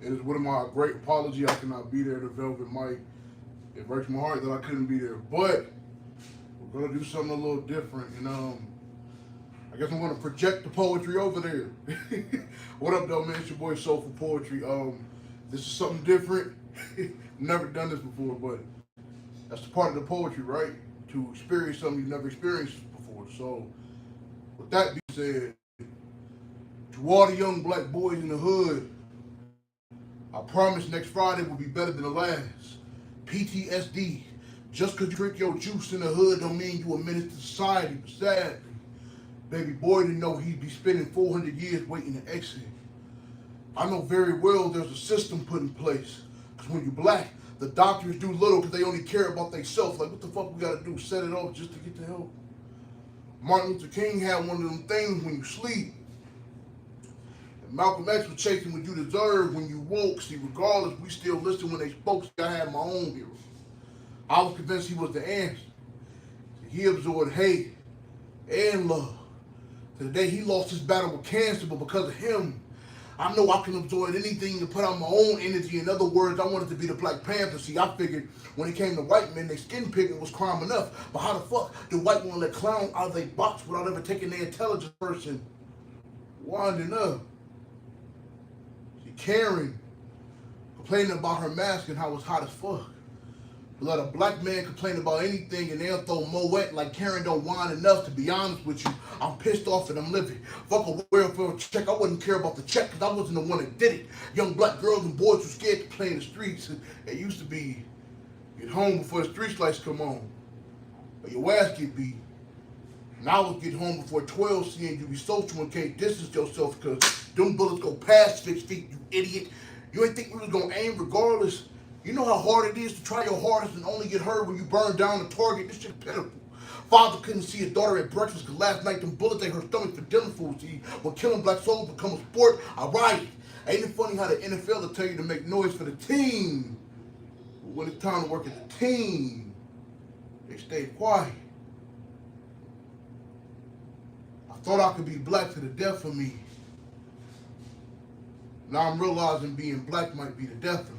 It is with my great apology I cannot be there. The Velvet Mike. It breaks my heart that I couldn't be there, but we're gonna do something a little different. And I guess I'm gonna project the poetry over there. What up, though, man? It's your boy Soulful Poetry. This is something different. Never done this before, but that's the part of the poetry, right? To experience something you've never experienced before. So, with that being said, to all the young black boys in the hood, I promise next Friday will be better than the last. PTSD. Just because you drink your juice in the hood don't mean you a menace to society. But sadly, baby boy didn't know he'd be spending 400 years waiting to exit. I know very well there's a system put in place. Because when you black, the doctors do little because they only care about themselves. Like, what the fuck we gotta do? Set it off just to get the help. Martin Luther King had one of them things when you sleep. And Malcolm X was chasing what you deserve when you woke. See, regardless, we still listen when they spoke. See, I had my own hero. I was convinced he was the answer. He absorbed hate and love. To the day he lost his battle with cancer, but because of him, I know I can absorb anything to put out my own energy. In other words, I wanted to be the Black Panther. See, I figured when it came to white men, their skin pigment was crime enough. But how the fuck do white women let clowns out of their box without ever taking their intelligence person winding up? See, Karen complaining about her mask and how it's hot as fuck. Let a black man complain about anything and they'll throw Moet like Karen don't whine enough. To be honest with you, I'm pissed off that I'm living. Fuck a welfare check. I wouldn't care about the check because I wasn't the one that did it. Young black girls and boys were scared to play in the streets. It used to be get home before the street lights come on, or your ass get beat. And I was get home before 12, seeing you be social and can't distance yourself because them bullets go past 6 feet, you idiot. You ain't think we was gonna aim regardless? You know how hard it is to try your hardest and only get hurt when you burn down the target? This shit pitiful. Father couldn't see his daughter at breakfast because last night them bullets ate her stomach for dinner food. See, when killing black souls become a sport, I riot. Ain't it funny how the NFL will tell you to make noise for the team, but when it's time to work as a team, they stay quiet. I thought I could be black to the death of me. Now I'm realizing being black might be the death of me.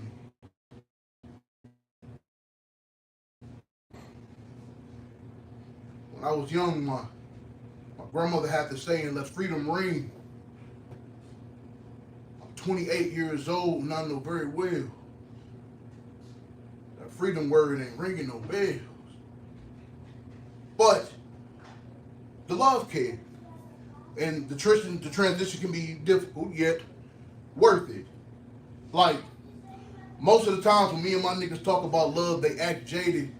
When I was young, my grandmother had to say, and let freedom ring. I'm 28 years old and I know very well that freedom word ain't ringing no bells. But the love came. And the transition can be difficult, yet worth it. Like, most of the times when me and my niggas talk about love, they act jaded.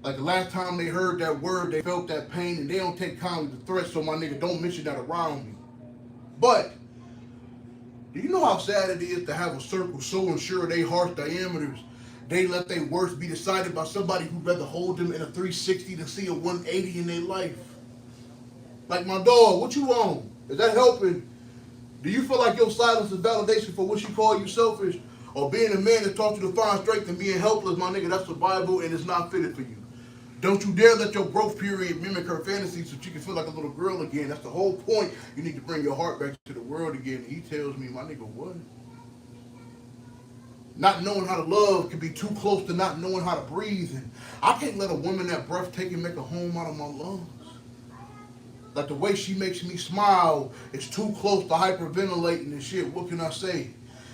Like the last time they heard that word, they felt that pain, and they don't take kindly to threats, so my nigga, don't mention that around me. But, do you know how sad it is to have a circle so unsure of their harsh diameters, they let their worst be decided by somebody who'd rather hold them in a 360 than see a 180 in their life? Like, my dog, what you on? Is that helping? Do you feel like your silence is validation for what you call you selfish? Or being a man that taught you to find strength and being helpless, my nigga, that's survival and it's not fitted for you. Don't you dare let your growth period mimic her fantasy so she can feel like a little girl again. That's the whole point. You need to bring your heart back to the world again. And he tells me, my nigga, what? Not knowing how to love can be too close to not knowing how to breathe. And I can't let a woman that breathtaking make a home out of my lungs. Like the way she makes me smile is too close to hyperventilating and shit. What can I say?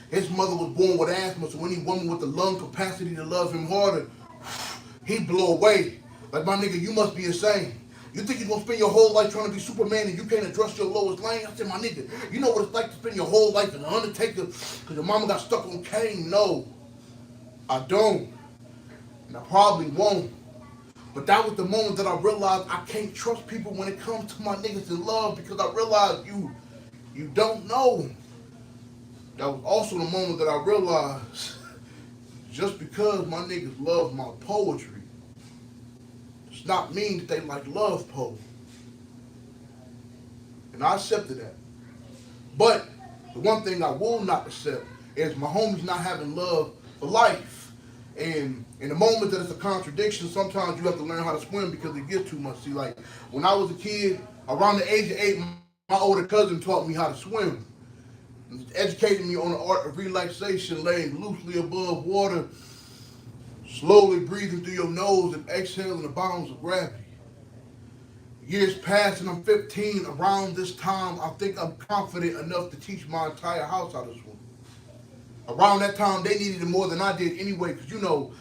His mother was born with asthma, so any woman with the lung capacity to love him harder, he'd blow away. Like, my nigga, you must be insane. You think you're gonna spend your whole life trying to be Superman and you can't address your lowest lane? I said, my nigga, you know what it's like to spend your whole life as an Undertaker because your mama got stuck on Kane? No, I don't. And I probably won't. But that was the moment that I realized I can't trust people when it comes to my niggas in love because I realized you don't know. That was also the moment that I realized just because my niggas love my poetry does not mean that they like love poetry. And I accepted that. But the one thing I will not accept is my homies not having love for life. And in the moment that it's a contradiction, sometimes you have to learn how to swim because it gets too much. See, like, when I was a kid, around the age of 8, my older cousin taught me how to swim. educated me on the art of relaxation, laying loosely above water, slowly breathing through your nose and exhaling the bounds of gravity. Years pass and I'm 15. Around this time, I think I'm confident enough to teach my entire house how to swim. Around that time, they needed it more than I did anyway, because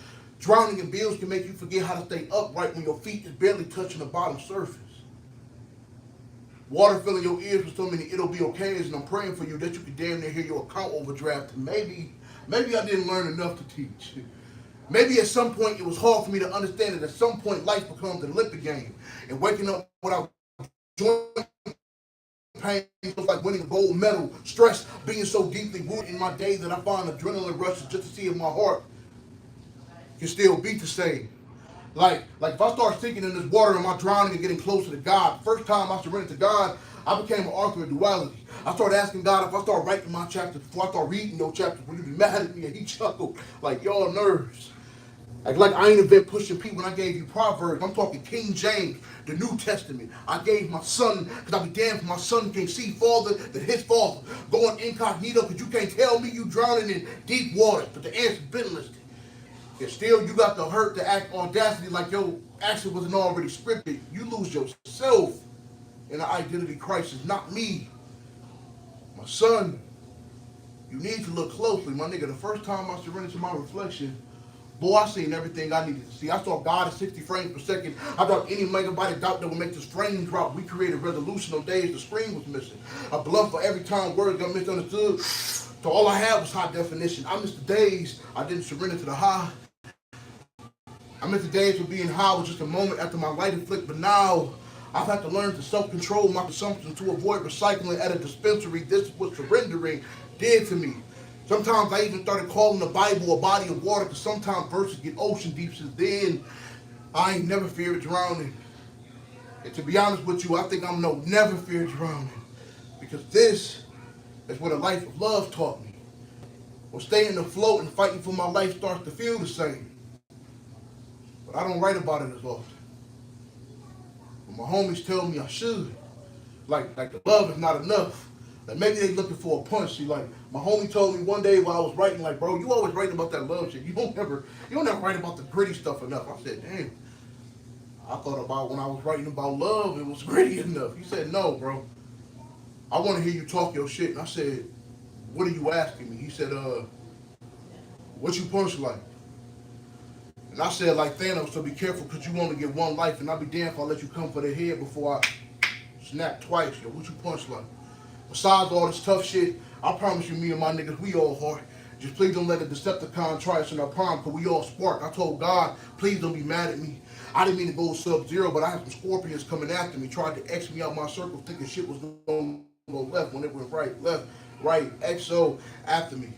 drowning in bills can make you forget how to stay upright when your feet is barely touching the bottom surface. Water filling your ears with so many it'll be okays, and I'm praying for you that you can damn near hear your account overdraft. And maybe I didn't learn enough to teach. Maybe at some point it was hard for me to understand that at some point life becomes an Olympic game. And waking up without joint pain feels like winning a gold medal. Stress being so deeply rooted in my day that I find adrenaline rushes just to see if my heart can still beat the same. Like if I start sinking in this water, am I drowning and getting closer to God? First time I surrendered to God, I became an author of duality. I started asking God if I start writing my chapters, before I start reading those chapters, will you be mad at me? And he chuckled, like, y'all nerves. Like I ain't been pushing people when I gave you Proverbs. I'm talking King James, the New Testament. I gave my son, because I be damned if my son can see farther than his father. Going incognito, because you can't tell me you drowning in deep water. But the answer's been listed. And still you got the hurt to act audacity like your action wasn't already scripted. You lose yourself in an identity crisis, not me. My son, you need to look closely. My nigga, the first time I surrendered to my reflection, boy, I seen everything I needed to see. I saw God at 60 frames per second. I dropped any megabyte of doubt that would make this frame drop. We created resolution on days the screen was missing. I bluffed for every time words got misunderstood. So all I had was high definition. I missed the days I didn't surrender to the high. I missed the days of being high was just a moment after my light flicked, but now I've had to learn to self-control my consumption to avoid recycling at a dispensary. This is what surrendering did to me. Sometimes I even started calling the Bible a body of water, because sometimes verses get ocean deep. Since then, I ain't never feared drowning. And to be honest with you, I think I'm never fear drowning, because this is what a life of love taught me. When staying afloat and fighting for my life starts to feel the same. But I don't write about it as often. But my homies tell me I should. Like the love is not enough. Like maybe they looking for a punch. See, like my homie told me one day while I was writing, like, bro, you always writing about that love shit. You don't never write about the gritty stuff enough. I said, damn. I thought about when I was writing about love, it was gritty enough. He said, no, bro. I want to hear you talk your shit. And I said, what are you asking me? He said, what you punch like? And I said, like Thanos, so be careful, because you only get one life, and I'll be damned if I let you come for the head before I snap twice. Yo, what you punch like? Besides all this tough shit, I promise you, me and my niggas, we all hard. Just please don't let a Decepticon try us in our prime, because we all spark. I told God, please don't be mad at me. I didn't mean to go sub-zero, but I had some scorpions coming after me, tried to X me out my circle, thinking shit was going to go left when it went right, left, right, XO after me.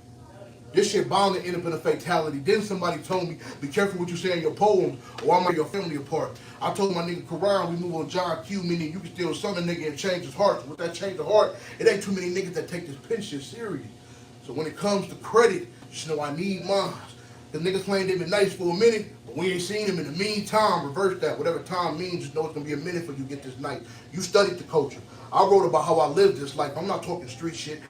This shit bound to end up in a fatality. Then somebody told me, be careful what you say in your poems, or I'm gonna your family apart. I told my nigga Quran, we move on John Q, meaning you can still summon a nigga and change his heart. So with that change of heart, it ain't too many niggas that take this pen shit serious. So when it comes to credit, just know I need mine. The niggas claim they been nice for a minute, but we ain't seen them in the meantime. Reverse that. Whatever time means, just know it's gonna be a minute for you get this night. You studied the culture. I wrote about how I lived this life. I'm not talking street shit.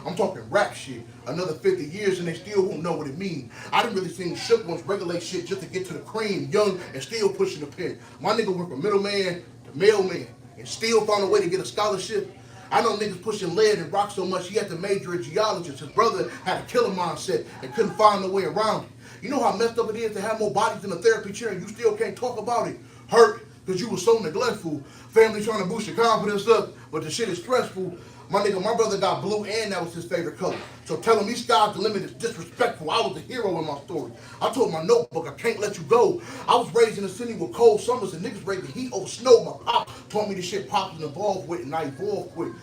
I'm talking rap shit. Another 50 years and they still won't know what it means. I done really seen shook ones regulate shit just to get to the cream, young and still pushing the pen. My nigga went from middleman to mailman and still found a way to get a scholarship. I know niggas pushing lead and rock so much he had to major in geologist. His brother had a killer mindset and couldn't find no way around it. You know how messed up it is to have more bodies in a therapy chair and you still can't talk about it. Hurt because you were so neglectful. Family trying to boost your confidence up, but the shit is stressful. My nigga, my brother got blue and that was his favorite color. So tell him these sky's the limit is disrespectful. I was the hero in my story. I told my notebook, I can't let you go. I was raised in a city with cold summers and niggas raised the heat over snow. My pop taught me the shit Pop was involved with and I evolved with.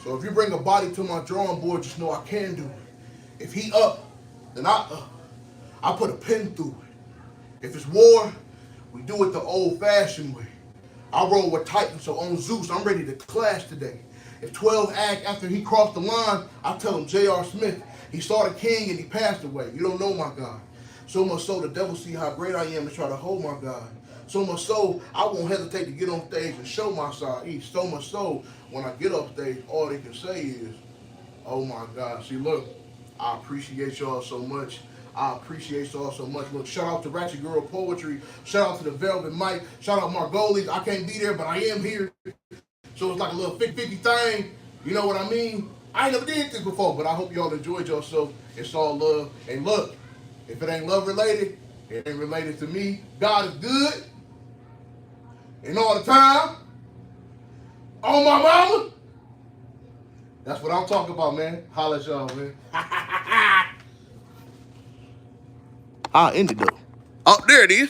So if you bring a body to my drawing board, just know I can do it. If he up, then I up. I put a pen through it. If it's war, we do it the old-fashioned way. I roll with Titan, so on Zeus, I'm ready to clash today. If 12 act after he crossed the line, I tell him J.R. Smith. He saw the king and he passed away. You don't know my God. So much so the devil see how great I am to try to hold my God. So much so I won't hesitate to get on stage and show my side. So much so when I get up stage, all they can say is, Oh my God. See, look, I appreciate y'all so much. I appreciate y'all so much. Look, shout out to Ratchet Girl Poetry. Shout out to the Velvet Mike. Shout out Margolies. I can't be there, but I am here. So it's like a little 50-50 thing. You know what I mean? I ain't never did this before, but I hope y'all enjoyed yourself. It's all love. And look, if it ain't love related, it ain't related to me. God is good. And all the time. On my mama. That's what I'm talking about, man. Holla at y'all, man. I'll end it though. Oh, there it is.